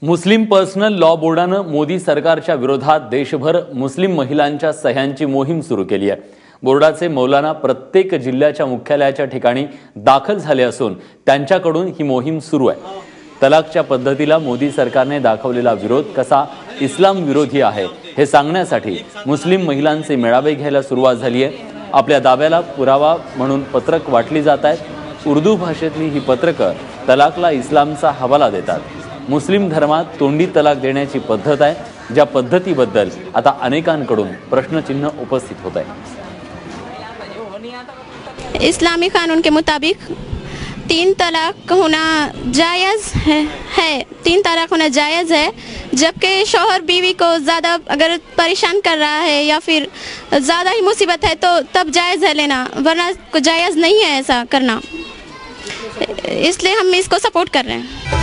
मुस्लिम personal law बोर्डानं मोदी सरकारच्या विरोधात देशभर मुस्लिम महिलांच्या सह्यांची मोहीम सुरू केली आहे। बोर्डाचे मौलाना प्रत्येक जिल्ह्याच्या मुख्यालयाच्या ठिकाणी दाखल झाले असून त्यांच्याकडून ही मोहीम सुरू आहे। तलाकच्या पद्धतीला मोदी सरकारने दाखवलेला विरोध कसा इस्लाम विरोधी आहे हे सांगण्यासाठी मुस्लिम महिलांचे मेळावे घ्यायला सुरुवात झाली आहे। आपल्या दाव्याला पुरावा म्हणून पत्रक वाटली जात आहेत। उर्दू भाषेतली ही पत्रकं तलाकला इस्लामचा हवाला देतात। मुस्लिम धर्मात तोंडी तलाक देण्याची पद्धत आहे, ज्या पद्धतीबद्दल आता अनेकांकडून प्रश्नचिन्ह उपस्थित होत आहे। इस्लामी कानून के मुताबिक 3 तलाक होना जायज़ है 3 तलाक होना जायज़ है, जबकि शौहर बीवी को ज़्यादा अगर परेशान कर रहा है या फिर ज़्यादा ही मुसीबत है तो तब जायज़ है लेना, वरना जायज़ नहीं है ऐसा करना। इसलिए हम इसको सपोर्ट कर रहे हैं।